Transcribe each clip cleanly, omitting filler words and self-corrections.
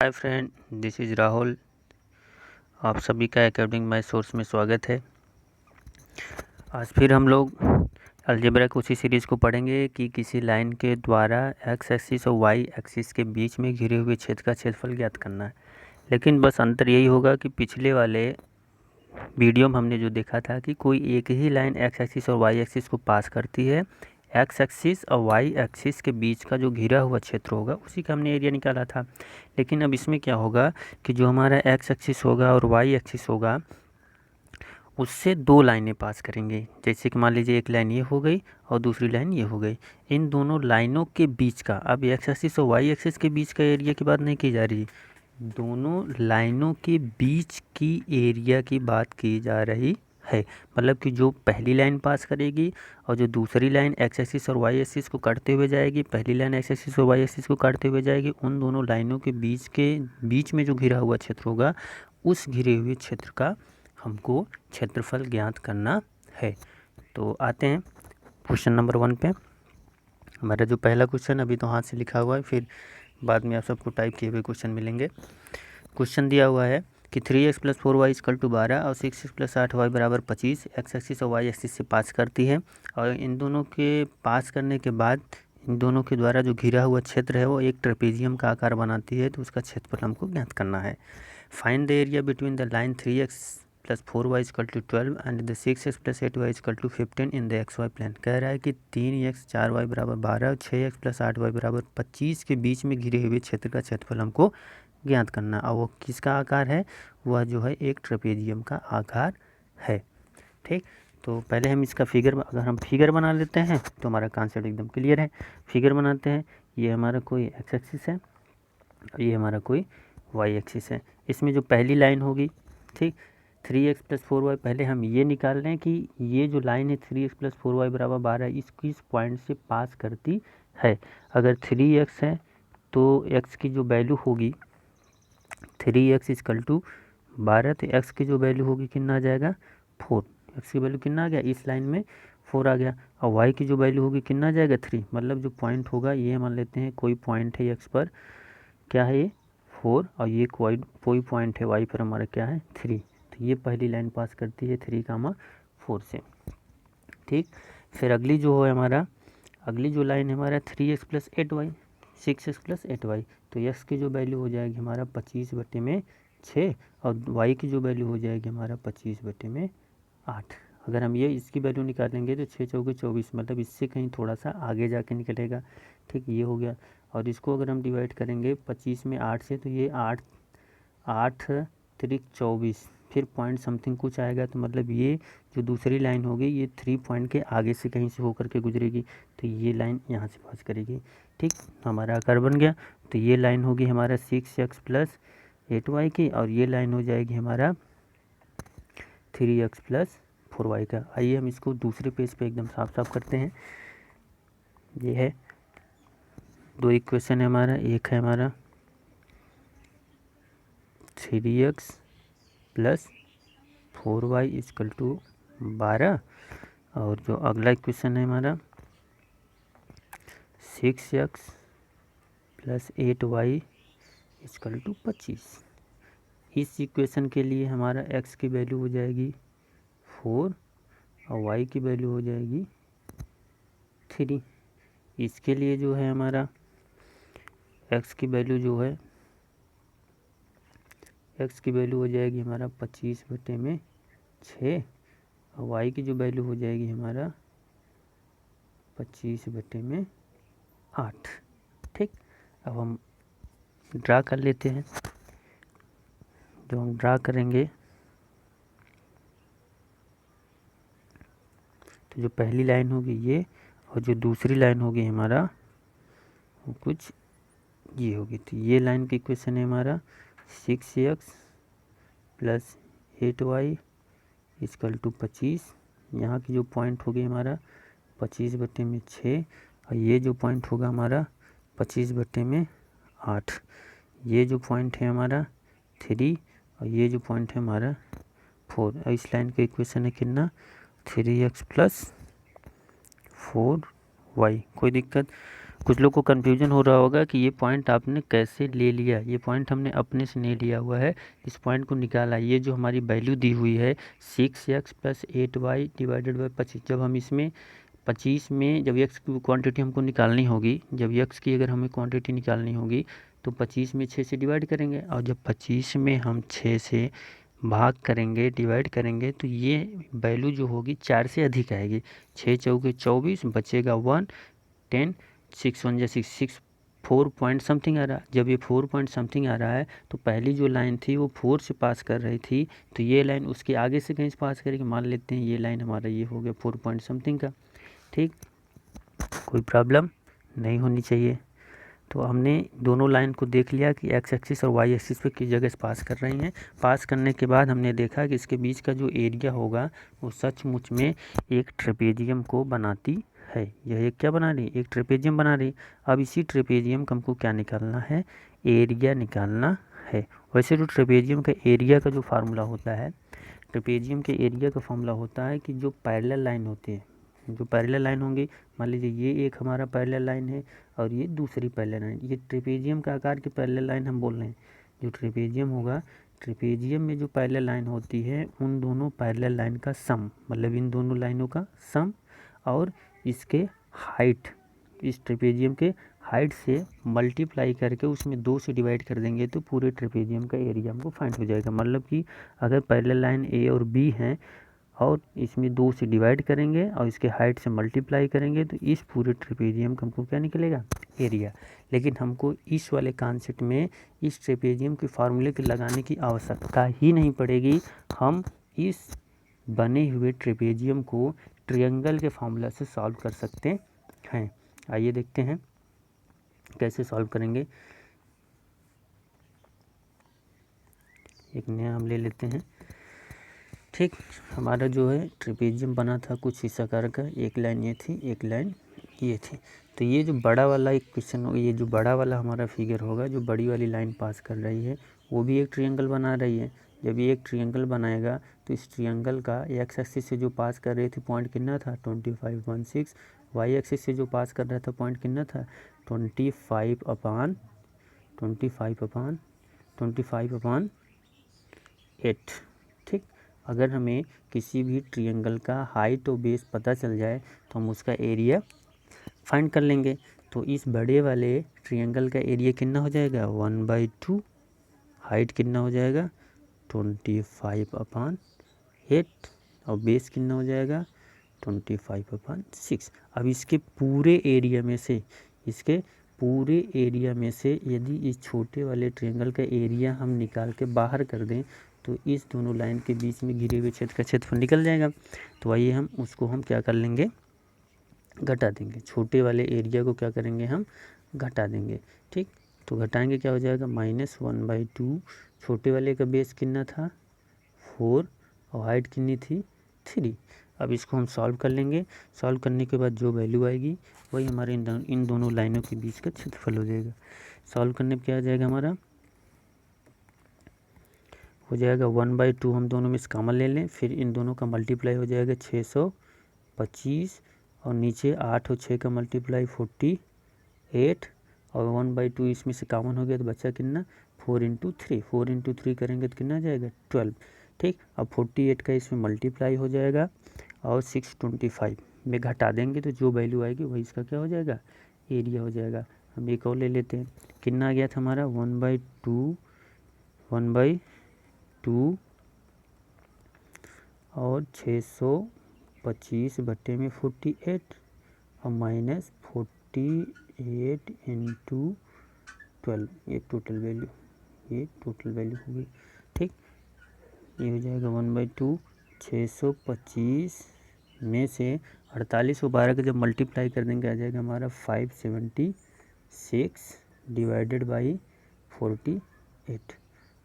Hi friend, this is Rahul. आप सभी का एकेडमिक मैथ सोर्स में स्वागत है। आज फिर हम लोग अलजेब्रा की उसी सीरीज़ को पढ़ेंगे कि किसी लाइन के द्वारा एक्स एक्सिस और वाई एक्सिस के बीच में घिरे हुए क्षेत्र का क्षेत्रफल ज्ञात करना है। लेकिन बस अंतर यही होगा कि पिछले वाले वीडियो में हमने जो देखा था कि कोई एक ही लाइन एक्स एक्सिस और वाई एक्सिस को पास करती है। एक्स एक्सिस और वाई एक्सिस के बीच का जो घिरा हुआ क्षेत्र होगा उसी का हमने एरिया निकाला था। लेकिन अब इसमें क्या होगा कि जो हमारा एक्स एक्सिस होगा और वाई एक्सिस होगा उससे दो लाइनें पास करेंगे। जैसे कि मान लीजिए एक लाइन ये हो गई और दूसरी लाइन ये हो गई। इन दोनों लाइनों के बीच का, अब एक्स एक्सिस और वाई एक्सिस के बीच का एरिया की बात नहीं की जा रही, दोनों लाइनों के बीच की एरिया की बात की जा रही है। मतलब कि जो पहली लाइन पास करेगी और जो दूसरी लाइन एक्स एक्सिस और वाई एक्सिस को काटते हुए जाएगी, पहली लाइन एक्स एक्सिस और वाई एक्सिस को काटते हुए जाएगी, उन दोनों लाइनों के बीच में जो घिरा हुआ क्षेत्र होगा उस घिरे हुए क्षेत्र का हमको क्षेत्रफल ज्ञात करना है। तो आते हैं क्वेश्चन नंबर 1 पे। हमारा जो पहला क्वेश्चन अभी तो हाथ से लिखा हुआ है, फिर बाद में आप सबको टाइप किए हुए क्वेश्चन मिलेंगे। क्वेश्चन दिया हुआ है कि 3x + 4y = 12 और 6x + 8y = 25 एक्स एक्सिस और वाई एक्सिस से पास करती है। और इन दोनों के पास करने के बाद इन दोनों के द्वारा जो घिरा हुआ क्षेत्र है वो एक ट्रेपेजियम का आकार बनाती है। तो उसका क्षेत्रफल हमको ज्ञात करना है। Find the area between the line 3x + 4y = 12 and the 6x + 8y = 15 in the XY plane. कह रहा है कि 3x 4y = 12 और 6x + 8y = 25 के बीच में घिरे हुए क्षेत्र का क्षेत्रफल हमको ज्ञात करना। और वो किसका आकार है? वह जो है एक ट्रेपेजियम का आकार है। ठीक, तो पहले हम इसका फिगर, अगर हम फिगर बना लेते हैं तो हमारा कॉन्सेप्ट एकदम क्लियर है। फिगर बनाते हैं। ये हमारा कोई एक्स एक्सिस है और ये हमारा कोई वाई एक्सिस है। इसमें जो पहली लाइन होगी, ठीक, 3x + 4y, पहले हम ये निकाल लें कि ये जो लाइन है 3x + 4y = 12 इस किस पॉइंट से पास करती है। अगर 3x है तो x की जो वैल्यू होगी 3x = 12, तो x की जो वैल्यू होगी कितना आ जाएगा 4। x की वैल्यू कितना आ गया, इस लाइन में 4 आ गया। और y की जो वैल्यू होगी कितना आ जाएगा 3। मतलब जो पॉइंट होगा, ये मान लेते हैं कोई पॉइंट है x पर, क्या है ये 4, और ये कोई पॉइंट है y पर हमारा क्या है 3। तो ये पहली लाइन पास करती है 3,4 से। ठीक, फिर अगली जो लाइन है हमारा 3x + 8y, 6x + 8y। तो x की जो वैल्यू हो जाएगी हमारा 25/6 और y की जो वैल्यू हो जाएगी हमारा 25/8। अगर हम ये इसकी वैल्यू निकालेंगे तो 6 × 4 = 24, मतलब इससे कहीं थोड़ा सा आगे जाके निकलेगा। ठीक, ये हो गया। और इसको अगर हम डिवाइड करेंगे 25 में 8 से, तो ये 8 3 24, फिर पॉइंट समथिंग कुछ आएगा। तो मतलब ये जो दूसरी लाइन होगी ये 3 पॉइंट के आगे से कहीं से होकर के गुजरेगी। तो ये लाइन यहाँ से पास करेगी। ठीक, हमारा आकार बन गया। तो ये लाइन होगी हमारा 6x + 8y की, और ये लाइन हो जाएगी हमारा 3x + 4y का। आइए हम इसको दूसरे पेज पे एकदम साफ साफ करते हैं। ये है दो इक्वेशन है हमारा। एक है हमारा 3x + 4y = 12, और जो अगला इक्वेशन है हमारा 6x + 8y = 25। इस इक्वेशन के लिए हमारा x की वैल्यू हो जाएगी 4 और y की वैल्यू हो जाएगी 3। इसके लिए जो है हमारा x की वैल्यू हो जाएगी हमारा 25/6 और y की जो वैल्यू हो जाएगी हमारा 25/8। ठीक, अब हम ड्रा कर लेते हैं। जो हम ड्रा करेंगे तो जो पहली लाइन होगी ये, और जो दूसरी लाइन होगी हमारा वो कुछ ये होगी। तो ये लाइन की इक्वेशन है हमारा 6x + 8y = 25। यहाँ की जो पॉइंट होगी हमारा 25/6, और ये जो पॉइंट होगा हमारा 25/8। ये जो पॉइंट है हमारा 3 और ये जो पॉइंट है हमारा 4। और इस लाइन का इक्वेशन है कितना 3x + 4y। कोई दिक्कत? कुछ लोग को कन्फ्यूजन हो रहा होगा कि ये पॉइंट आपने कैसे ले लिया। ये पॉइंट हमने अपने से नहीं लिया हुआ है, इस पॉइंट को निकाला। ये जो हमारी वैल्यू दी हुई है 6x + 8y डिवाइडेड बाई 25, जब हम इसमें 25 में जब x की क्वांटिटी हमको निकालनी होगी, जब x की अगर हमें क्वांटिटी निकालनी होगी तो 25 में 6 से डिवाइड करेंगे, और जब 25 में हम 6 से भाग करेंगे, डिवाइड करेंगे, तो ये वैल्यू जो होगी 4 से अधिक आएगी। 6 चौके 24, बचेगा 1, 10, 6 1 6 6 4 पॉइंट समथिंग आ रहा है। जब ये 4 पॉइंट समथिंग आ रहा है तो पहली जो लाइन थी वो 4 से पास कर रही थी, तो ये लाइन उसके आगे से कहीं से पास करेगी। मान लेते हैं ये लाइन हमारा ये हो गया 4 पॉइंट समथिंग का। ठीक, कोई प्रॉब्लम नहीं होनी चाहिए। तो हमने दोनों लाइन को देख लिया कि एक्स एक्सिस और वाई एक्सिस पे किस जगह से पास कर रही हैं। पास करने के बाद हमने देखा कि इसके बीच का जो एरिया होगा वो सचमुच में एक ट्रेपेजियम को बनाती है। यह एक क्या बना रही, एक ट्रेपेजियम बना रही। अब इसी ट्रेपेजियम का हमको क्या निकालना है, एरिया निकालना है। वैसे तो ट्रेपेजियम का एरिया का जो फार्मूला होता है, ट्रेपेजियम के एरिया का फार्मूला होता है कि जो पैरेलल लाइन होती है, जो पैरेलल लाइन होंगी, मान लीजिए ये एक हमारा पैरेलल लाइन है और ये दूसरी पैरेलल लाइन, ये ट्रेपेजियम का आकार की पैरेलल लाइन हम बोल रहे हैं। जो ट्रेपेजियम होगा, ट्रेपेजियम में जो पैरेलल लाइन होती है उन दोनों पैरेलल लाइन का सम, मतलब इन दोनों लाइनों का सम, और इसके हाइट, इस ट्रेपेजियम के हाइट से मल्टीप्लाई करके उसमें 2 से डिवाइड कर देंगे तो पूरे ट्रेपेजियम का एरिया हमको फाइंड हो जाएगा। मतलब कि अगर पैरेलल लाइन ए और बी हैं और इसमें 2 से डिवाइड करेंगे और इसके हाइट से मल्टीप्लाई करेंगे तो इस पूरे ट्रेपेजियम का हमको क्या निकलेगा, एरिया। लेकिन हमको इस वाले कॉन्सेप्ट में इस ट्रेपेजियम के फार्मूले के लगाने की आवश्यकता ही नहीं पड़ेगी। हम इस बने हुए ट्रेपेजियम को ट्रायंगल के फार्मूला से सॉल्व कर सकते हैं। आइए देखते हैं कैसे सॉल्व करेंगे। एक नया हम ले लेते हैं। ठीक, हमारा जो है ट्रेपेजियम बना था कुछ इस आकार का, एक लाइन ये थी, एक लाइन ये थी। तो ये जो बड़ा वाला एक क्वेश्चन होगा, ये जो बड़ा वाला हमारा फिगर होगा, जो बड़ी वाली लाइन पास कर रही है वो भी एक ट्रायंगल बना रही है। जब ये एक ट्रायंगल बनाएगा तो इस ट्रायंगल का एक्स एक्सिस से जो पास कर रही थी पॉइंट कितना था 2516, वाई एक्सिस से जो पास कर रहा था पॉइंट कितना था 25/8। ठीक, अगर हमें किसी भी ट्रायंगल का हाइट और बेस पता चल जाए तो हम उसका एरिया फाइंड कर लेंगे। तो इस बड़े वाले ट्रायंगल का एरिया कितना हो जाएगा 1/2, हाइट कितना हो जाएगा 25/8, और बेस कितना हो जाएगा 25/6। अब इसके पूरे एरिया में से यदि इस छोटे वाले ट्रायंगल का एरिया हम निकाल के बाहर कर दें तो इस दोनों लाइन के बीच में घिरे हुए क्षेत्र का क्षेत्रफल निकल जाएगा। तो आइए हम उसको क्या कर लेंगे, घटा देंगे। छोटे वाले एरिया को क्या करेंगे, हम घटा देंगे। ठीक, तो घटाएंगे क्या हो जाएगा -1/2। छोटे वाले का बेस कितना था 4 और हाइट कितनी थी 3। अब इसको हम सॉल्व कर लेंगे। सॉल्व करने के बाद जो वैल्यू आएगी वही हमारे इन दोनों लाइनों के बीच का क्षेत्रफल हो जाएगा। सॉल्व करने पर क्या आ जाएगा, हमारा हो जाएगा 1/2। हम दोनों में से कॉमन ले लें, फिर इन दोनों का मल्टीप्लाई हो जाएगा 625, और नीचे 8 और 6 का मल्टीप्लाई 48, और 1/2 इसमें से कॉमन हो गया तो बचा कितना 4 × 3 करेंगे तो कितना आ जाएगा 12। ठीक, अब 48 का इसमें मल्टीप्लाई हो जाएगा और 625 में घटा देंगे तो जो वैल्यू आएगी वही इसका क्या हो जाएगा, एरिया हो जाएगा। हम एक और ले लेते हैं, कितना आ गया था हमारा 1/2 और 625 बट्टे में 48 और -48 × 12, ये टोटल वैल्यू होगी। ठीक, ये हो जाएगा 1/2। 625 में से 48 और 12 का जब मल्टीप्लाई कर देंगे आ जाएगा हमारा 576 डिवाइडेड बाई 48।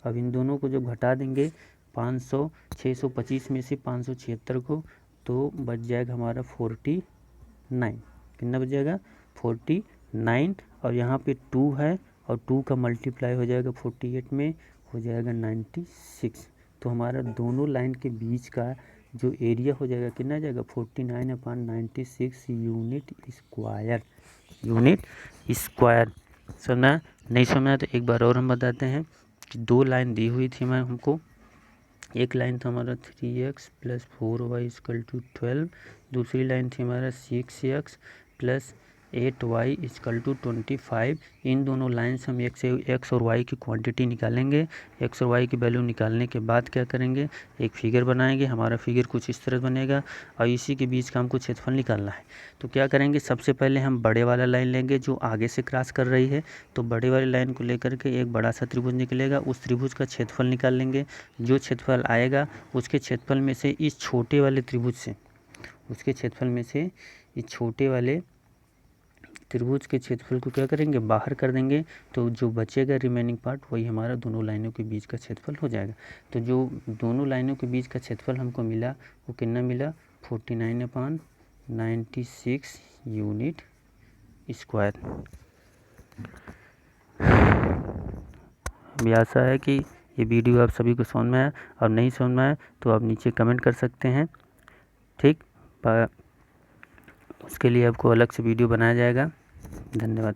अब इन दोनों को जब घटा देंगे 625 में से 576 को, तो बच जाएगा हमारा 49। कितना बच जाएगा 49, और यहाँ पे 2 है और 2 का मल्टीप्लाई हो जाएगा 48 में, हो जाएगा 96। तो हमारा दोनों लाइन के बीच का जो एरिया हो जाएगा कितना आ जाएगा 49/96 यूनिट स्क्वायर। सुना नहीं सुना तो एक बार और हम बताते हैं कि 2 लाइन दी हुई थी मैं हमको। एक लाइन था हमारा 3x + 4y = 12, दूसरी लाइन थी हमारा 6x + 8y = 25। इन दोनों लाइन से हम x और y की क्वांटिटी निकालेंगे। x और y की वैल्यू निकालने के बाद क्या करेंगे, एक फिगर बनाएंगे। हमारा फिगर कुछ इस तरह बनेगा और इसी के बीच का हमको क्षेत्रफल निकालना है। तो क्या करेंगे, सबसे पहले हम बड़े वाला लाइन लेंगे जो आगे से क्रॉस कर रही है। तो बड़े वाली लाइन को लेकर के एक बड़ा सा त्रिभुज निकलेगा, उस त्रिभुज का क्षेत्रफल निकाल लेंगे। जो क्षेत्रफल आएगा उसके क्षेत्रफल में से इस छोटे वाले त्रिभुज से, उसके क्षेत्रफल में से इस छोटे वाले त्रिभुज के क्षेत्रफल को क्या करेंगे, बाहर कर देंगे। तो जो बचेगा रिमेनिंग पार्ट वही हमारा दोनों लाइनों के बीच का क्षेत्रफल हो जाएगा। तो जो दोनों लाइनों के बीच का क्षेत्रफल हमको मिला वो कितना मिला 49/96 यूनिट स्क्वायर। अभी आशा है कि ये वीडियो आप सभी को समझ में आया, और नहीं समझ में आया तो आप नीचे कमेंट कर सकते हैं। ठीक, उसके लिए आपको अलग से वीडियो बनाया जाएगा। धन्यवाद।